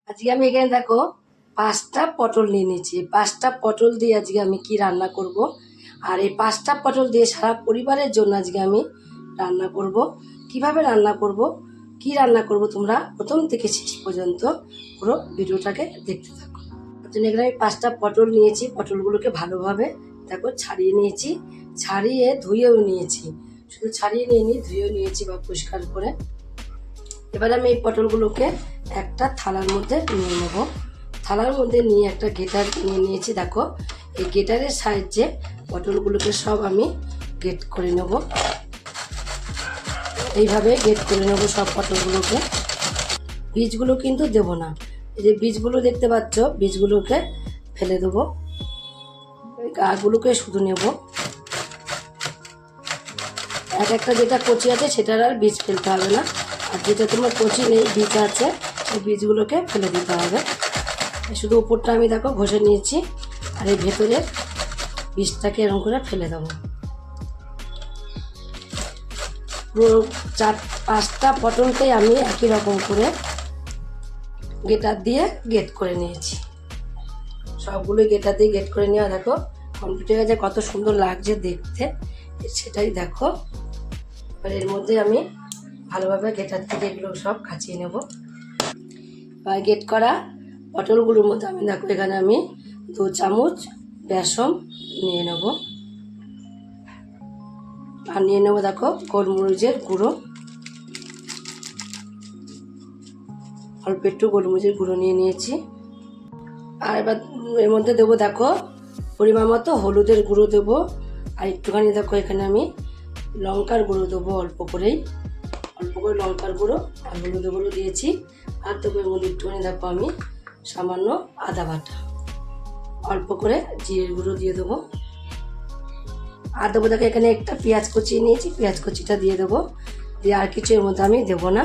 আজকে আমি এখানে দেখো 5টা পটল নিয়ে নিয়েছি। 5টা পটল দিয়ে আজকে আমি কি রান্না করব। আর এই 5টা পটল দিয়ে সারা পরিবারের জন্য আজকে আমি রান্না করব। কিভাবে রান্না করব, কি রান্না করব, তোমরা প্রথম থেকে শেষ পর্যন্ত পুরো ভিডিওটাকে দেখতে থাকো। তার জন্য এখানে আমি 5টা পটল নিয়েছি। পটলগুলোকে ভালোভাবে দেখো ছাড়িয়ে নিয়েছি, ছাড়িয়ে ধুয়েও নিয়েছি। শুধু ছাড়িয়ে নিয়ে ধুয়েও নিয়েছি বা পরিষ্কার করে। এবার আমি এই পটলগুলোকে একটা থালার মধ্যে নিয়ে নেব। থালার মধ্যে নিয়ে একটা গ্রেটার নিয়ে নিয়েছি। দেখো এই গ্রেটারের সাহায্যে পটলগুলোকে সব আমি গ্রেট করে নেব। এইভাবে গ্রেট করে নেব সব পটলগুলোকে। বীজগুলো কিন্তু দেব না। এই যে বীজগুলো দেখতে পাচ্ছ, বীজগুলোকে ফেলে দেবো। গাগুলোকে শুধু নেব। এক একটা যেটা কচি আছে সেটার আর বীজ ফেলতে হবে না, আর যেটা তোমার কচি নেই, বীজ আছে, সেই বীজগুলোকে ফেলে দিতে হবে। শুধু উপরটা আমি দেখো ঘষে নিয়েছি, আর এই ভেতরের বীজটাকে এরকম করে ফেলে দেবো। পুরো 4-5টা পটলটাই আমি একই রকম করে গেটার দিয়ে গেট করে নিয়েছি। সবগুলো গেটার দিয়ে গেট করে নেওয়া দেখো কমপ্লিট হয়ে গেছে। কত সুন্দর লাগছে দেখতে, সেটাই দেখো। এবার এর মধ্যে আমি ভালোভাবে গেটার থেকে এগুলো সব কাচিয়ে নেব। বা গেট করা পটলগুলোর মধ্যে আমি দেখো এখানে আমি 2 চামচ বেসন নিয়ে নেব। আর নিয়ে নেবো দেখো গোলমরিচের গুঁড়ো, অল্প একটু গোলমরিচের গুঁড়ো নিয়ে নিয়েছি। আর এবার এর মধ্যে দেবো দেখো পরিমাণ মতো হলুদের গুঁড়ো দেবো। আর একটুখানি দেখো এখানে আমি লঙ্কার গুঁড়ো দেবো, অল্প করে লঙ্কার গুঁড়ো আর হলুদের গুঁড়ো দিয়েছি। আর দেবো এর মধ্যে একটুখানি দেখো আমি সামান্য আদা বাটা, অল্প করে জিরের গুঁড়ো দিয়ে দেবো। আর দেবো দেখো এখানে একটা পেঁয়াজ কুচিয়ে নিয়েছি, পেঁয়াজ কুচিটা দিয়ে দেবো। দিয়ে আর কিছু এর মধ্যে আমি দেবো না।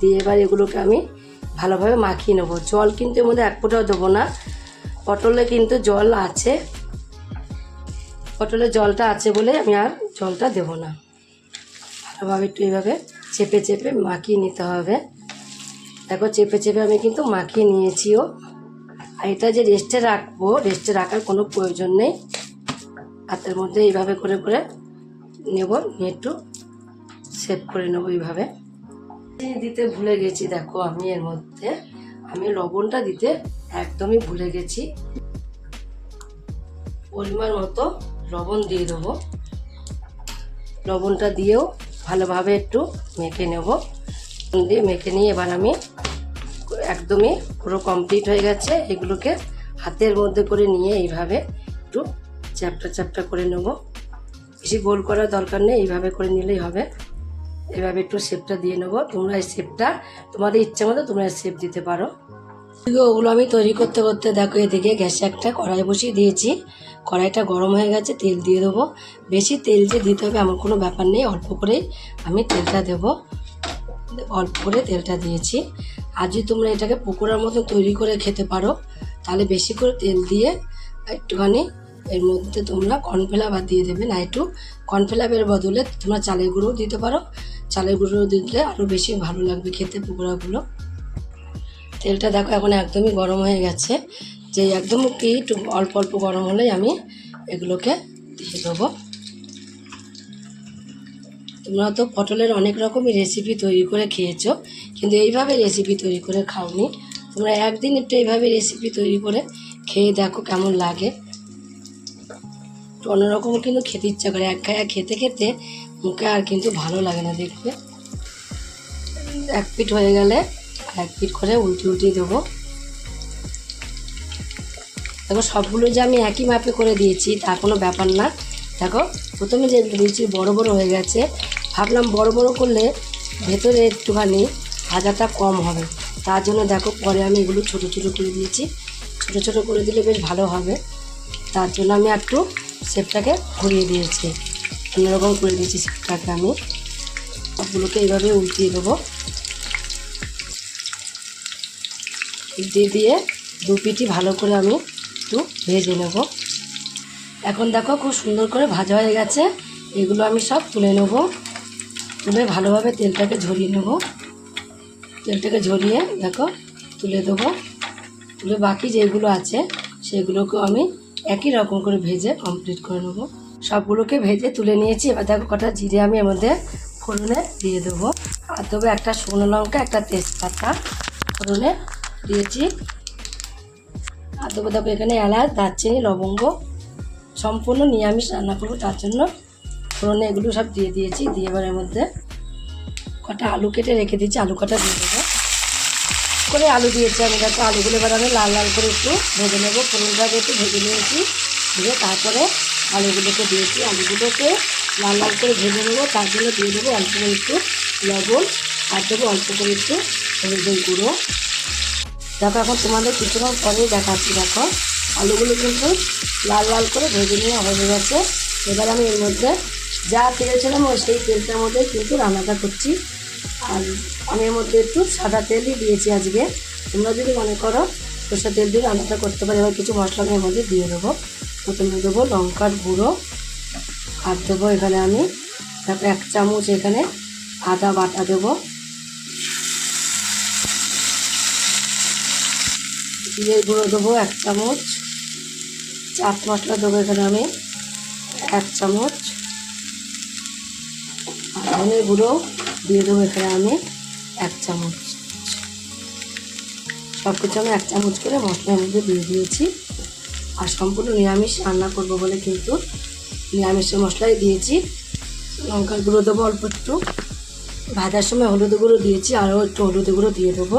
দিয়ে এবার এগুলোকে আমি ভালোভাবে মাখিয়ে নেবো। জল কিন্তু এর মধ্যে এক ফোঁটাও দেবো না। পটলে কিন্তু জল আছে, পটলের জলটা আছে বলে আমি আর জলটা দেবো না। ভালোভাবে একটু এইভাবে চেপে চেপে মাখিয়ে নিতে হবে। দেখো চেপে চেপে আমি কিন্তু মাখিয়ে নিয়েছিও। আর এটা যে রেস্টে রাখবো, রেস্টে রাখার কোনো প্রয়োজন নেই। হাতের মধ্যে এইভাবে করে করে নেব, নিয়ে একটু সেভ করে নেবো এইভাবে। দিতে ভুলে গেছি দেখো, আমি এর মধ্যে আমি লবণটা দিতে একদমই ভুলে গেছি। পরিমাণ মতো লবণ দিয়ে দেবো। লবণটা দিয়েও ভালোভাবে একটু মেখে নেব। দিয়ে মেখে নিয়ে এবার আমি একদমই পুরো কমপ্লিট হয়ে গেছে। এগুলোকে হাতের মধ্যে করে নিয়ে এইভাবে একটু চ্যাপটা চ্যাপটা করে নেব। বেশি গোল করার দরকার নেই, এইভাবে করে নিলেই হবে। এভাবে একটু শেপটা দিয়ে নেবো। তোমরা এই শেপটা তোমাদের ইচ্ছে মতো তোমরা শেপ দিতে পারো। ওগুলো আমি তৈরি করতে করতে দেখো এদিকে গ্যাসে একটা কড়াই বসিয়ে দিয়েছি। কড়াইটা গরম হয়ে গেছে, তেল দিয়ে দেবো। বেশি তেল যে দিতে হবে এমন কোনো ব্যাপার নেই, অল্প করেই আমি তেলটা দেবো। অল্প করে তেলটা দিয়েছি। আর যদি তোমরা এটাকে পকোড়ার মতো তৈরি করে খেতে পারো, তাহলে বেশি করে তেল দিয়ে একটুখানি এর মধ্যে তোমরা কর্নফ্লাওয়ার দিয়ে দেবে। না, একটু কর্নফ্লাওয়ারের বদলে তোমরা চালের গুঁড়ো দিতে পারো। চালের গুঁড়ো দিলে আরও বেশি ভালো লাগবে খেতে পকোড়াগুলো। তেলটা দেখো এখন একদমই গরম হয়ে গেছে। যে একদম কি একটু অল্প অল্প গরম হলেই আমি এগুলোকে দিয়ে দেবো। তোমরা তো পটলের অনেক রকমই রেসিপি তৈরি করে খেয়েছো, কিন্তু এইভাবে রেসিপি তৈরি করে খাওনি। তোমরা একদিন একটু এইভাবে রেসিপি তৈরি করে খেয়ে দেখো কেমন লাগে। একটু অন্যরকম কিন্তু খেতে ইচ্ছা করে, এক গায়ে খেতে খেতে মুখে আর কিন্তু ভালো লাগে না দেখবে। এক পিঠ হয়ে গেলে এক পিঠ করে উল্টিয়ে দেবো। দেখো সবগুলো যে আমি একই মাপে করে দিয়েছি তা কোনো ব্যাপার না। দেখো প্রথমে যে দিয়েছি বড় বড় হয়ে গেছে, ভাবলাম বড় বড় করলে ভেতরে একটুখানি ভাজাটা কম হবে, তার জন্য দেখো পরে আমি এগুলো ছোট ছোট করে দিয়েছি। ছোট ছোট করে দিলে বেশ ভালো হবে, তার জন্য আমি একটু শেপটাকে ঘুরিয়ে দিয়েছি, অন্যরকম করে দিয়েছি শেপটাকে। আমি সবগুলোকে এইভাবে উল্টিয়ে দেবো। দিয়ে দু পিঠই ভালো করে আমি একটু ভেজে নেব। এখন দেখো খুব সুন্দর করে ভাজা হয়ে গেছে। এগুলো আমি সব তুলে নেব। তুলে ভালোভাবে তেলটাকে ঝরিয়ে নেব। তেলটাকে ঝরিয়ে দেখো তুলে দেবো। তুলে বাকি যেগুলো আছে সেগুলোকেও আমি একই রকম করে ভেজে কমপ্লিট করে নেব। সবগুলোকে ভেজে তুলে নিয়েছি। এবার দেখো কটা জিরে আমি এর মধ্যে ফোড়নে দিয়ে দেবো। আর দেবো একটা শুকনো লঙ্কা, একটা তেজপাতা ফোড়নে দিয়েছি। আর দেবো দেখো এখানে এলাচ, দারচিনি, লবঙ্গ, সম্পূর্ণ নিরামিষ রান্না করবো তার জন্য ফোড়নে এগুলো সব দিয়ে দিয়েছি। দিয়ে এবার এর মধ্যে কটা আলু কেটে রেখে দিয়েছি, আলু কটা দিয়ে দেবো। করে আলু দিয়েছি আমি, দেখো আলুগুলো এবার আমি লাল লাল করে একটু ভেজে নেবো। ফোড়নটাকে একটু ভেজে নিয়েছি, দিয়ে তারপরে আলুগুলোকে দিয়েছি। আলুগুলোকে লাল লাল করে ভেজে নেবো, তার জন্য দিয়ে দেবো অল্প করে একটু লবণ, আর দেবো অল্প করে একটু হলুদের গুঁড়ো। দেখো এখন তোমাদের কিছুক্ষণ পরেই দেখাচ্ছি। দেখো আলুগুলো কিন্তু লাল লাল করে ভেজে নিয়ে হয়ে গেছে। এবার আমি এর মধ্যে যা তেল ছিলাম ওই সেই তেলটার মধ্যে কিন্তু রান্নাটা করছি। আর আমি এর মধ্যে একটু সাদা তেলই দিয়েছি আজকে। তোমরা যদি মনে করো সরষের তেল দিয়ে রান্নাটা করতে পারো। এবার কিছু মশলা আমি এর মধ্যে দিয়ে দেবো। প্রথমে দেবো লঙ্কার গুঁড়ো, আর দেবো এখানে আমি দেখো 1 চামচ এখানে আদা বাটা দেবো। জিরের গুঁড়ো দেবো 1 চামচ। চাট মশলা দেবো এখানে আমি 1 চামচ। আর ধনের গুঁড়ো দিয়ে দেবো এখানে আমি 1 চামচ। সব কিছু আমি 1 চামচ করে মশলার মধ্যে দিয়ে দিয়েছি। আর সম্পূর্ণ নিরামিষ রান্না করবো বলে কিন্তু নিরামিষের মশলাই দিয়েছি। লঙ্কার গুঁড়ো দেবো অল্প একটু, ভাজার সময় হলুদ গুঁড়ো দিয়েছি, আরও একটু হলুদ গুঁড়ো দিয়ে দেবো।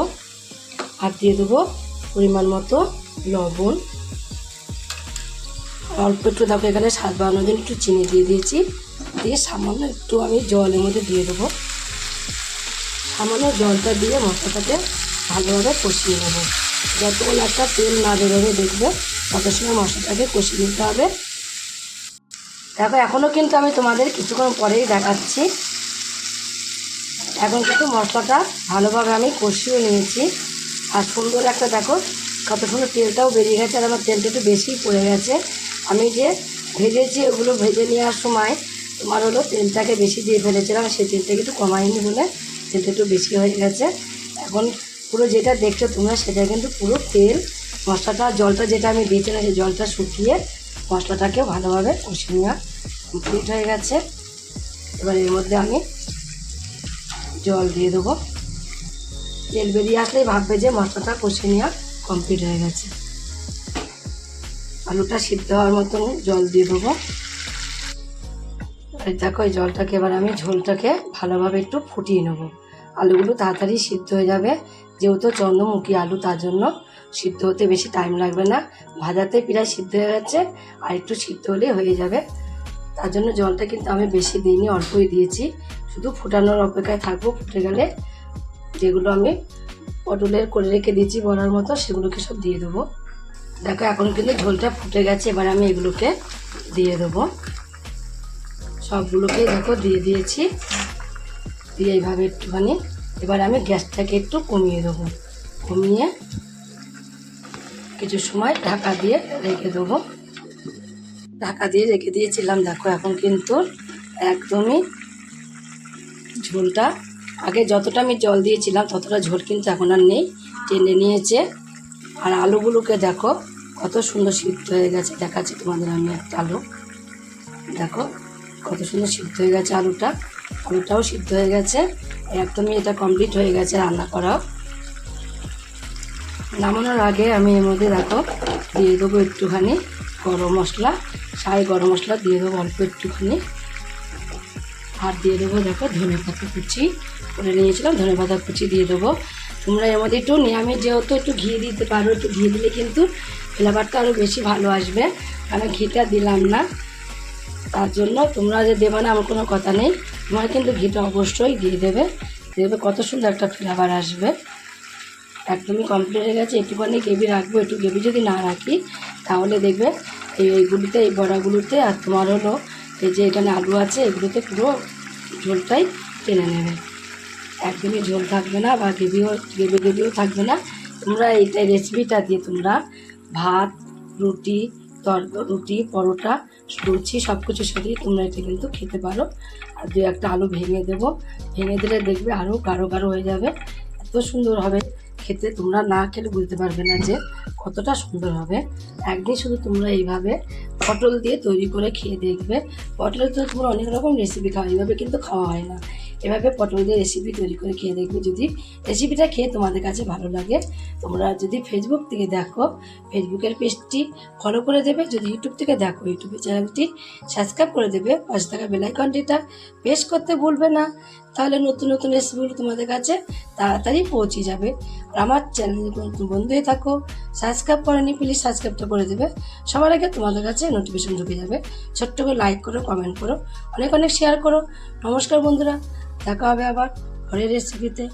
আর দিয়ে দেবো পরিমাণ মতো লবণ, অল্প একটু দেখো এখানে স্বাদ বাড়ানোর জন্য একটু চিনি দিয়ে দিয়েছি। দিয়ে সামান্য একটু আমি জলের মধ্যে দিয়ে দেবো। সামান্য জলটা দিয়ে মশলাটাকে ভালোভাবে কষিয়ে নেবো। যতক্ষণ একটা তেল না বেরোবে দেখবে তত সময় মশলাটাকে কষিয়ে নিতে হবে। দেখো এখনও কিন্তু আমি তোমাদের কিছুক্ষণ পরেই দেখাচ্ছি। এখন কিন্তু মশলাটা ভালোভাবে আমি কষিয়ে নিয়েছি। আর সুন্দর একটা দেখো কত সুন্দর তেলটাও বেরিয়ে গেছে। আর আমার তেলটা একটু বেশিই পড়ে গেছে। আমি যে ভেজেছি ওগুলো ভেজে নেওয়ার সময় তোমার হলো তেলটাকে বেশি দিয়ে ফেলেছিলাম, সেই তেলটাকে একটু কমাইনি বলে তেলটা একটু বেশি হয়ে গেছে। এখন পুরো যেটা দেখছো তোমরা সেটা কিন্তু পুরো তেল মশলাটা জলটা যেটা আমি দিয়েছিলাম সেই জলটা শুকিয়ে মশলাটাকে ভালোভাবে কষিয়ে নেওয়া কমপ্লিট হয়ে গেছে। এবার এর মধ্যে আমি জল দিয়ে দেবো। তেল বেরিয়ে আসলেই ভাববে যে মশলাটা কষিয়ে নেওয়া কমপ্লিট হয়ে গেছে। আলুটা সিদ্ধ হওয়ার মতন জল দিয়ে দেবো। আর দেখো এই জলটাকে এবার আমি ঝোলটাকে ভালোভাবে একটু ফুটিয়ে নেবো। আলুগুলো তাড়াতাড়ি সিদ্ধ হয়ে যাবে, যেহেতু চন্দ্রমুখী আলু তার জন্য সিদ্ধ হতে বেশি টাইম লাগবে না। ভাজাতে প্রায় সিদ্ধ হয়ে গেছে, আর একটু সিদ্ধ হলেই হয়ে যাবে। তার জন্য জলটা কিন্তু আমি বেশি দিইনি, অল্পই দিয়েছি। শুধু ফোটানোর অপেক্ষায় থাকবো। ফুটে গেলে যেগুলো আমি পটলের করে রেখে দিয়েছি বড়ার মতো সেগুলোকে সব দিয়ে দেবো। দেখো এখন কিন্তু ঝোলটা ফুটে গেছে। এবার আমি এগুলোকে দিয়ে দেবো। সবগুলোকে দেখো দিয়ে দিয়েছি। দিয়ে এইভাবে একটুখানি এবার আমি গ্যাসটাকে একটু কমিয়ে দেবো। কমিয়ে কিছু সময় ঢাকা দিয়ে রেখে দেবো। ঢাকা দিয়ে রেখে দিয়েছিলাম। দেখো এখন কিন্তু একদমই ঝোলটা আগে যতটা আমি জল দিয়েছিলাম ততটা ঝোল কিন্তু এখন আর নেই, টেনে নিয়েছে। আর আলুগুলোকে দেখো কত সুন্দর সিদ্ধ হয়ে গেছে। দেখাচ্ছি তোমাদের আমি একটা আলু, দেখো কত সুন্দর সিদ্ধ হয়ে গেছে আলুটাও সিদ্ধ হয়ে গেছে। একদমই এটা কমপ্লিট হয়ে গেছে রান্না করা। নামানোর আগে আমি এর মধ্যে দেখো দিয়ে দেবো একটুখানি গরম মশলা, শাহি গরম মশলা দিয়ে দেবো অল্প একটুখানি। আর দিয়ে দেবো দেখো ধনেপাতা কুচি করে নিয়েছিলাম, ধনেপাতা কুচি দিয়ে দেবো। তোমরা এর মধ্যে একটু নিরামিষ যেহেতু একটু ঘি দিতে পারো, একটু ঘি দিলে কিন্তু ফ্লেভারটা আরও বেশি ভালো আসবে। আমি ঘিটা দিলাম না, তার জন্য তোমরা যে দেবে না আমার কোনো কথা নেই, তোমরা কিন্তু ঘিটা অবশ্যই দিয়ে দেবে। দেখবে কত সুন্দর একটা ফ্লেভার আসবে। একদমই কমপ্লিট হয়ে গেছে। একটুখানি গ্রেভি রাখবো, একটু গ্রেভি যদি না রাখি তাহলে দেখবে এইগুলিতে এই বড়াগুলোতে আর তোমার হলো এই যে এখানে আলু আছে এগুলোতে পুরো ঝোলটাই টেনে নেবে। একদমই ঝোল থাকবে না বা গ্রেভিও থাকবে না। তোমরা এইটা রেসিপিটা দিয়ে তোমরা ভাত, রুটি, রুটি, পরোটা, লুচি সব কিছু সরিয়ে তোমরা এটা কিন্তু খেতে পারো। আর 2-1টা আলু ভেঙে দেবো, ভেঙে দিলে দেখবে আরও গাঢ় গাঢ় হয়ে যাবে, এত সুন্দর হবে খেতে তোমরা না খেলে বুঝতে পারবে না যে কতটা সুন্দর হবে। একদিন শুধু তোমরা এইভাবে পটল দিয়ে তৈরি করে খেয়ে দেখবে। পটলের তো তোমরা অনেক রকম রেসিপি খাও, এইভাবে কিন্তু খাওয়া হয় না। এভাবে পটল দিয়ে রেসিপি তৈরি করে খেয়ে দেখবে। যদি রেসিপিটা খেয়ে তোমাদের কাছে ভালো লাগে, তোমরা যদি ফেসবুক থেকে দেখো ফেসবুকের পেজটি ফলো করে দেবে, যদি ইউটিউব থেকে দেখো ইউটিউবের চ্যানেলটি সাবস্ক্রাইব করে দেবে, পাশে থাকা বেল আইকনটিটা প্রেস করতে ভুলবে না। তাহলে নতুন নতুন রেসিপিগুলো তোমাদের কাছে তাড়াতাড়ি পৌঁছে যাবে। আর আমার চ্যানেলে নতুন বন্ধু হয়ে থাকো, সাবস্ক্রাইব করেনি প্লিজ সাবস্ক্রাইবটা করে দেবে, সবার আগে তোমাদের কাছে নোটিফিকেশন ঢুকে যাবে। ছোট্ট করে লাইক করো, কমেন্ট করো, অনেক অনেক শেয়ার করো। নমস্কার বন্ধুরা, দেখা হবে আবার পরের রেসিপিতে।